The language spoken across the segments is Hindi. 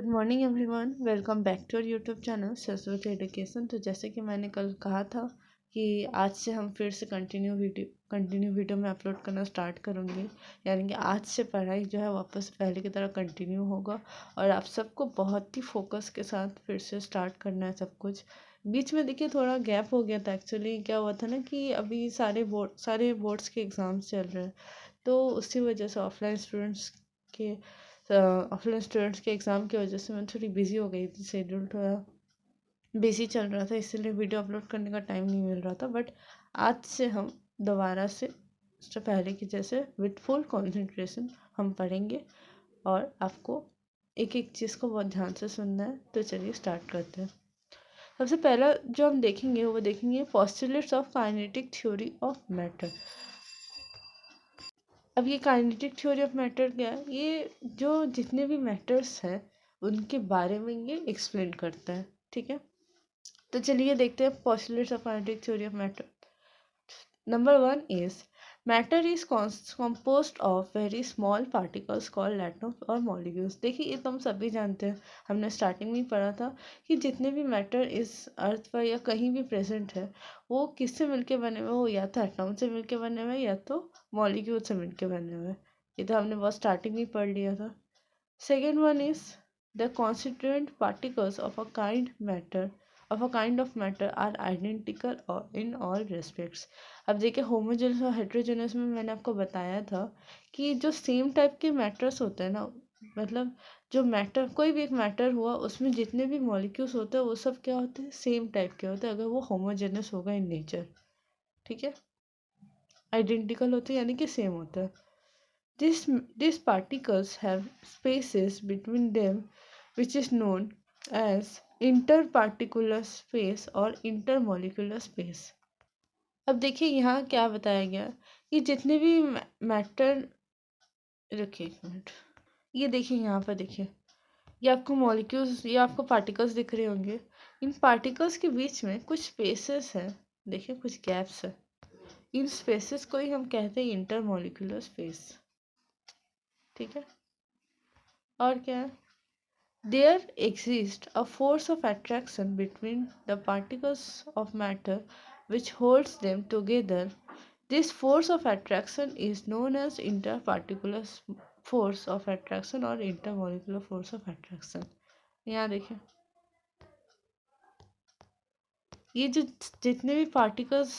Good morning everyone, welcome back to our YouTube channel Saraswati education. तो जैसे कि मैंने कल कहा था कि आज से हम फिर से कंटिन्यू वीडियो में अपलोड करना स्टार्ट करूँगी। यानी कि आज से पढ़ाई जो है वापस पहले की तरह कंटिन्यू होगा और आप सबको बहुत ही फोकस के साथ फिर से स्टार्ट करना है सब कुछ। बीच में देखिए थोड़ा गैप हो गया था। एक्चुअली क्या हुआ था ना कि अभी सारे बोर्ड्स के एग्ज़ाम्स चल रहे हैं, तो उसी वजह से ऑफलाइन स्टूडेंट्स के एग्ज़ाम की वजह से मैं थोड़ी बिज़ी हो गई थी। शेड्यूल थोड़ा बिज़ी चल रहा था, इसलिए वीडियो अपलोड करने का टाइम नहीं मिल रहा था। बट आज से हम दोबारा से उससे पहले की जैसे विथ फुल कंसंट्रेशन हम पढ़ेंगे और आपको एक एक चीज़ को बहुत ध्यान से सुनना है। तो चलिए स्टार्ट करते हैं। सबसे पहला जो हम देखेंगे वो देखेंगे postulates of kinetic theory of matter. अब ये काइनेटिक थ्योरी ऑफ मैटर क्या है? ये जो जितने भी मैटर्स हैं उनके बारे में ये एक्सप्लेन करता है। ठीक है, तो चलिए देखते हैं postulates of kinetic theory of matter. Number one is matter is composed of very small particles called atoms और मॉलिक्यूल्स। देखिए ये तो हम सभी जानते हैं, हमने स्टार्टिंग में ही पढ़ा था कि जितने भी मैटर इस अर्थ पर या कहीं भी प्रेजेंट है वो किससे मिलके बने हुए, वो या तो एटम से मिलके बने हुए या तो मॉलिक्यूल से मिलके बने हुए। ये तो हमने बहुत स्टार्टिंग में ही पढ़ लिया था। Second one is the constituent particles of a kind of matter are identical in all respects। अब देखिए होमोजेनस और हेट्रोजेनस में मैंने आपको बताया था कि जो सेम टाइप के मैटर्स होते हैं ना, मतलब जो मैटर कोई भी एक मैटर हुआ उसमें जितने भी मॉलिक्यूल्स होते हैं वो सब क्या होते हैं, सेम टाइप के होते हैं अगर वो होमोजेनस होगा इन नेचर। ठीक है, आइडेंटिकल होते हैं यानी कि सेम होता है। These particles have spaces between them which is known as interparticular space और intermolecular space। अब देखिए यहाँ क्या बताया गया कि जितने भी मैटर, रखिए एक मिनट, ये देखिए यहाँ पर देखिए, ये आपको मॉलिक्यूल्स या आपको पार्टिकल्स दिख रहे होंगे। इन पार्टिकल्स के बीच में कुछ स्पेसेस हैं, देखिए कुछ गैप्स है। इन स्पेसेस को ही हम कहते हैं इंटरमोलिकुलर स्पेस। ठीक है, और क्या है, there exists a force of attraction between the particles of matter which holds them together. This force of attraction is known as interparticular force of attraction or intermolecular force of attraction। यहाँ देखिए, ये जो जितने भी पार्टिकल्स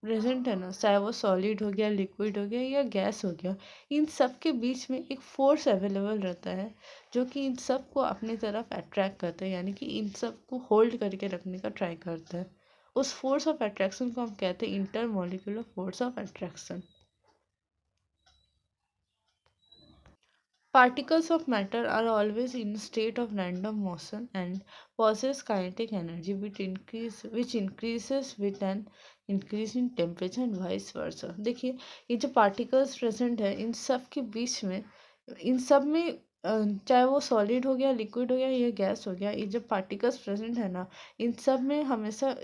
प्रेजेंट है ना, चाहे वो सॉलिड हो गया, लिक्विड हो गया या गैस हो गया, इन सब के बीच में एक फोर्स अवेलेबल रहता है जो कि इन सब को अपनी तरफ अट्रैक्ट करता है, यानी कि इन सब को होल्ड करके रखने का ट्राई करता है। उस फोर्स ऑफ अट्रैक्शन को हम कहते हैं intermolecular force of attraction. Particles of matter are always in a state of random motion and possess kinetic energy which increases with an increase in temperature and vice versa। देखिए ये जो particles present है इन सब के बीच में, इन सब में चाहे वो सॉलिड हो गया, लिक्विड हो गया या गैस हो गया, ये जो पार्टिकल्स प्रेजेंट है ना, इन सब में हमेशा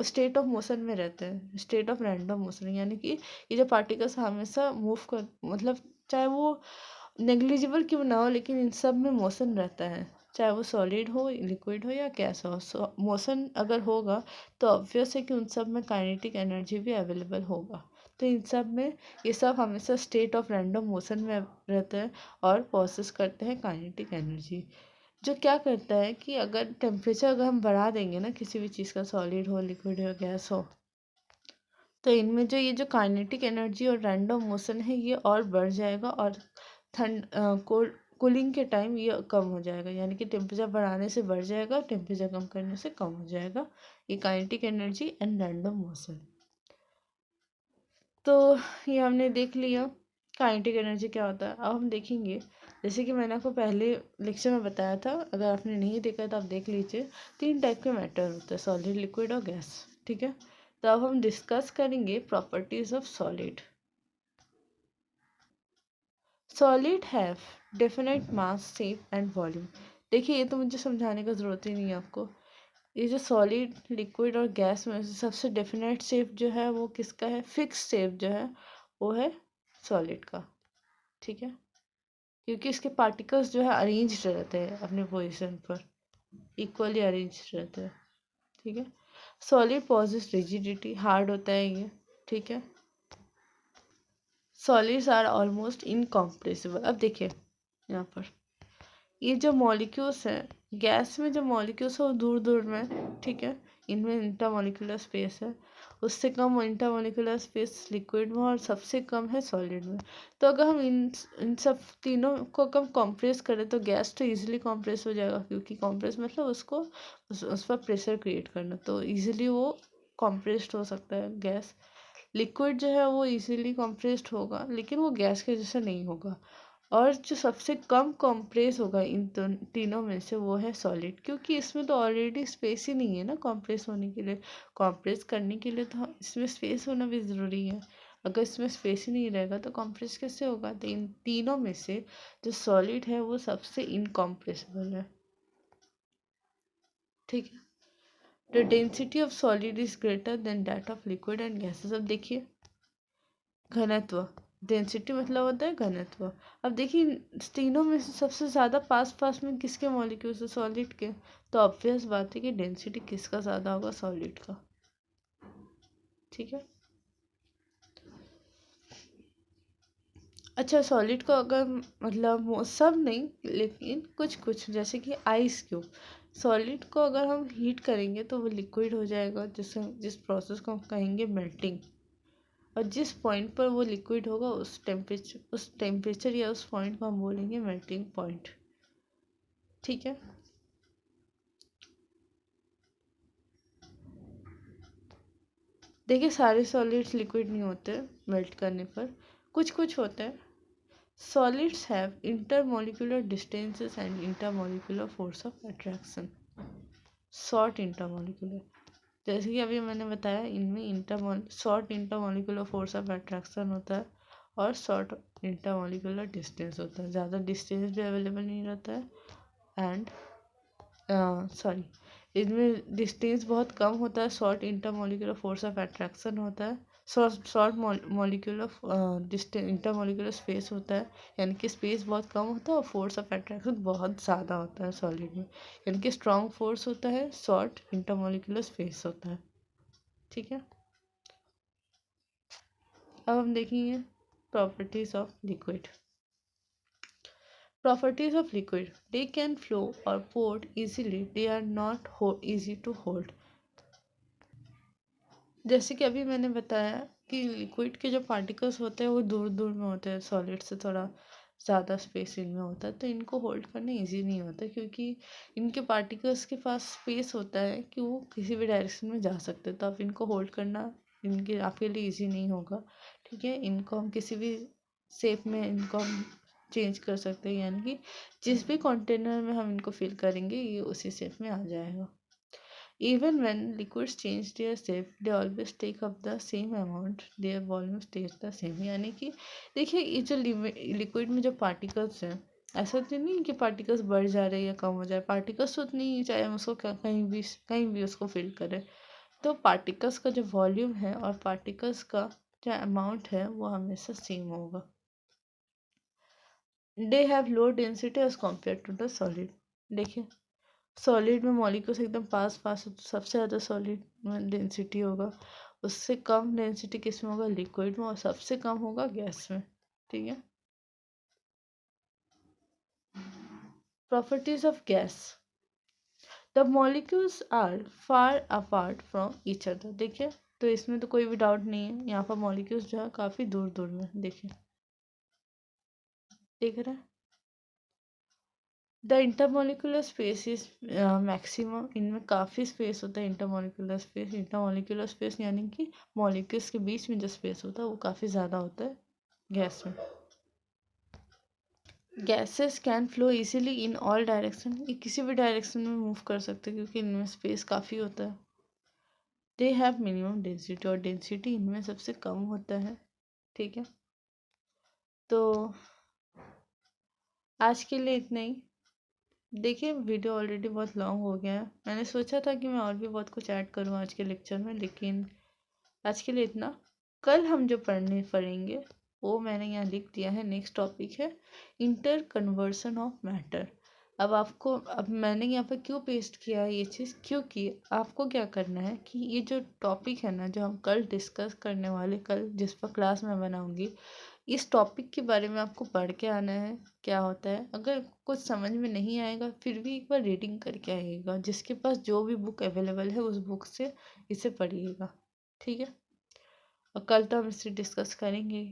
स्टेट ऑफ मोशन में रहते हैं, स्टेट ऑफ रैंडम मोशन। यानी कि ये जो पार्टिकल्स हमेशा मूव कर, मतलब चाहे वो नेग्लिजिबल क्यों ना हो लेकिन इन सब में मोशन रहता है, चाहे वो सॉलिड हो, लिक्विड हो या गैस हो। मोशन अगर होगा तो ऑब्वियस है कि उन सब में काइनेटिक एनर्जी भी अवेलेबल होगा। तो इन सब में ये सब हमेशा स्टेट ऑफ रैंडम मोशन में रहते हैं और प्रोसेस करते हैं काइनेटिक एनर्जी। जो क्या करता है कि अगर टेम्परेचर अगर हम बढ़ा देंगे ना किसी भी चीज़ का, सॉलिड हो, लिक्विड हो, गैस हो, तो इनमें जो ये जो काइनेटिक एनर्जी और रैंडम मोशन है ये और बढ़ जाएगा और ठंड कोल्ड कूलिंग के टाइम ये कम हो जाएगा। यानी कि टेम्परेचर बढ़ाने से बढ़ जाएगा, टेम्परेचर कम करने से कम हो जाएगा। ये kinetic energy and random motion. तो ये हमने देख लिया काइनेटिक एनर्जी क्या होता है। अब हम देखेंगे, जैसे कि मैंने आपको पहले लेक्चर में बताया था, अगर आपने नहीं देखा तो आप देख लीजिए। 3 टाइप के मैटर होते हैं, सॉलिड, लिक्विड और गैस। ठीक है, तो अब हम डिस्कस करेंगे properties of solid. Solid have definite mass, shape and volume. देखिए ये तो मुझे समझाने का ज़रूरत ही नहीं है आपको। ये जो सॉलिड, लिक्विड और गैस में से सबसे डेफिनेट शेप जो है वो किसका है, फिक्स शेप जो है वो है सॉलिड का। ठीक है, क्योंकि इसके पार्टिकल्स जो है अरेंज रहते हैं अपने पोजीशन पर, इक्वली अरेंज रहते हैं, ठीक है। सॉलिड पॉजेस रिजिडिटी, हार्ड होता है ये, ठीक है। Solids are almost incompressible. अब देखिए यहाँ पर ये जो मॉलिक्यूल्स हैं, गैस में जो मॉलिक्यूल्स है वो दूर दूर में, ठीक है, इनमें इंटरमॉलिक्यूलर स्पेस है। उससे कम इंटरमॉलिक्यूलर स्पेस लिक्विड में और सबसे कम है सॉलिड में। तो अगर हम इन सब तीनों को कम कॉम्प्रेस करें तो गैस तो इजीली कॉम्प्रेस हो जाएगा, क्योंकि कॉम्प्रेस मतलब उसको उस पर प्रेशर क्रिएट करना, तो इजीली वो कॉम्प्रेस्ड हो सकता है गैस। लिक्विड जो है वो इजीली कॉम्प्रेस्ड होगा, लेकिन वो गैस के जैसा नहीं होगा। और जो सबसे कम कॉम्प्रेस होगा इन तीनों में से वो है सॉलिड, क्योंकि इसमें तो ऑलरेडी स्पेस ही नहीं है ना कॉम्प्रेस होने के लिए। कॉम्प्रेस करने के लिए तो इसमें स्पेस होना भी ज़रूरी है। अगर इसमें स्पेस ही नहीं रहेगा तो कॉम्प्रेस कैसे होगा। तो इन तीनों में से जो सॉलिड है वो सबसे इनकॉम्प्रेसिबल है, ठीक है। The density of solid is greater than that of liquid and gases. अब देखिए घनत्व, डेंसिटी मतलब होता है घनत्व। अब देखिए तीनों में से सबसे ज़्यादा पास पास में किसके मॉलिक्यूल्स है, सॉलिड के। तो ऑब्वियस बात है कि डेंसिटी किसका ज़्यादा होगा, सॉलिड का, ठीक है। अच्छा सॉलिड को अगर मतलब सब नहीं लेकिन कुछ कुछ, जैसे कि आइस क्यूब, सॉलिड को अगर हम हीट करेंगे तो वो लिक्विड हो जाएगा, जिस प्रोसेस को हम कहेंगे मेल्टिंग। और जिस पॉइंट पर वो लिक्विड होगा उस टेम्परेचर या उस पॉइंट को हम बोलेंगे मेल्टिंग पॉइंट, ठीक है। देखिए सारे सॉलिड्स लिक्विड नहीं होते मेल्ट करने पर, कुछ कुछ होते हैं। Solids have intermolecular distances and intermolecular force of attraction. Short intermolecular, जैसे कि अभी मैंने बताया इनमें short intermolecular force of attraction होता है और शॉर्ट इंटरमोलिकुलर डिस्टेंस होता है। ज़्यादा डिस्टेंस भी अवेलेबल नहीं रहता है एंड सॉरी, इनमें डिस्टेंस बहुत कम होता है, short intermolecular force of attraction होता है, short molecular distance intermolecular space होता है, यानी कि स्पेस बहुत कम होता है और फोर्स ऑफ अट्रैक्शन बहुत ज़्यादा होता है सॉलिड में, यानी कि स्ट्रॉन्ग फोर्स होता है, शॉर्ट इंटरमोलिकुलर स्पेस होता है, ठीक है। अब हम देखेंगे properties of liquid. Properties of liquid: they can flow or pour easily, they are not easy to hold। जैसे कि अभी मैंने बताया कि लिक्विड के जो पार्टिकल्स होते हैं वो दूर दूर में होते हैं, सॉलिड से थोड़ा ज़्यादा स्पेस इनमें होता है, तो इनको होल्ड करना इजी नहीं होता, क्योंकि इनके पार्टिकल्स के पास स्पेस होता है कि वो किसी भी डायरेक्शन में जा सकते हैं, तो आप इनको होल्ड करना आपके लिए ईजी नहीं होगा, ठीक है। इनको हम किसी भी शेप में इनको हम चेंज कर सकते हैं, यानी कि जिस भी कंटेनर में हम इनको फिल करेंगे ये उसी शेप में आ जाएगा। Even when liquids change their shape, they always take up the same amount, their volume stays the same। यानी कि देखिए ये जो लिक्विड में जो पार्टिकल्स हैं, ऐसा तो नहीं कि पार्टिकल्स बढ़ जा रहे हैं या कम हो जाए, पार्टिकल्स तो उतनी ही, चाहे हम उसको कहीं भी उसको फिल करें, तो पार्टिकल्स का जो वॉल्यूम है और पार्टिकल्स का जो अमाउंट है वो हमेशा सेम होगा। They have low density as compare to the solid. देखिए सॉलिड में मॉलिक्यूल्स एकदम पास पास हो, तो सबसे ज़्यादा सॉलिड में डेंसिटी होगा, उससे कम डेंसिटी किस में होगा, लिक्विड में, और सबसे कम होगा गैस में, ठीक है। Properties of gas: the molecules are far apart from each other. देखिए तो इसमें तो कोई भी डाउट नहीं है, यहाँ पर मॉलिक्यूल्स जो है काफ़ी दूर दूर में, देखिए देख रहे हैं। The intermolecular space is maximum, इनमें काफ़ी स्पेस होता है इंटरमोलिकुलर स्पेस यानी कि मॉलिक्यूल्स के बीच में जो स्पेस होता है वो काफ़ी ज़्यादा होता है गैस में। Gases can flow easily in all direction, ये किसी भी डायरेक्शन में मूव कर सकते हैं क्योंकि इनमें स्पेस काफ़ी होता है। दे हैव मिनिमम डेंसिटी, और डेंसिटी इनमें सबसे कम होता है, ठीक है। तो आज के लिए इतना ही। देखिए वीडियो ऑलरेडी बहुत लॉन्ग हो गया है, मैंने सोचा था कि मैं और भी बहुत कुछ ऐड करूँ आज के लेक्चर में, लेकिन आज के लिए इतना। कल हम जो पढ़ेंगे वो मैंने यहाँ लिख दिया है। नेक्स्ट टॉपिक है इंटर कन्वर्सन ऑफ मैटर। अब मैंने यहाँ पर क्यों पेस्ट किया है ये चीज़, क्योंकि आपको क्या करना है कि ये जो टॉपिक है ना, जो हम कल डिस्कस करने वाले, कल जिस पर क्लास में बनाऊंगी, इस टॉपिक के बारे में आपको पढ़ के आना है क्या होता है। अगर कुछ समझ में नहीं आएगा फिर भी एक बार रीडिंग करके आइएगा, जिसके पास जो भी बुक अवेलेबल है उस बुक से इसे पढ़िएगा, ठीक है। और कल तो हम इसे डिस्कस करेंगे।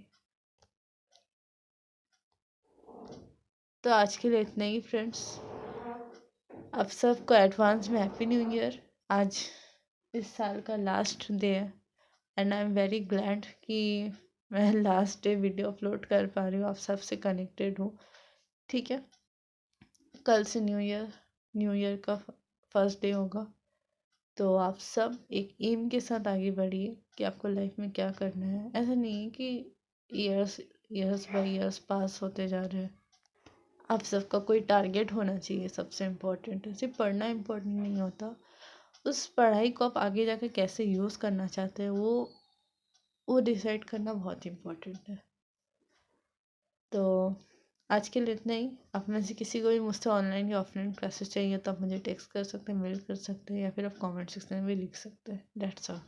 तो आज के लिए इतना ही फ्रेंड्स। आप सबको एडवांस में हैप्पी न्यू ईयर। आज इस साल का लास्ट डे है and I am very glad कि मैं लास्ट डे वीडियो अपलोड कर पा रही हूँ, आप सबसे कनेक्टेड हूँ, ठीक है। कल से न्यू ईयर का फर्स्ट डे होगा। तो आप सब एक एम के साथ आगे बढ़िए कि आपको लाइफ में क्या करना है। ऐसा नहीं है कि ईयर्स ईयर्स बाय ईयर्स पास होते जा रहे हैं। आप सबका कोई टारगेट होना चाहिए, सबसे इम्पोर्टेंट है। सिर्फ पढ़ना इम्पोर्टेंट नहीं होता, उस पढ़ाई को आप आगे जाकर कैसे यूज़ करना चाहते हैं वो डिसाइड करना बहुत इम्पोर्टेंट है। तो आज के लिए इतना ही। आप में से किसी को भी मुझसे ऑनलाइन या ऑफलाइन क्लासेस चाहिए तो आप मुझे टेक्स्ट कर सकते हैं, मेल कर सकते हैं, या फिर आप कमेंट सेक्शन में भी लिख सकते हैं। That's all.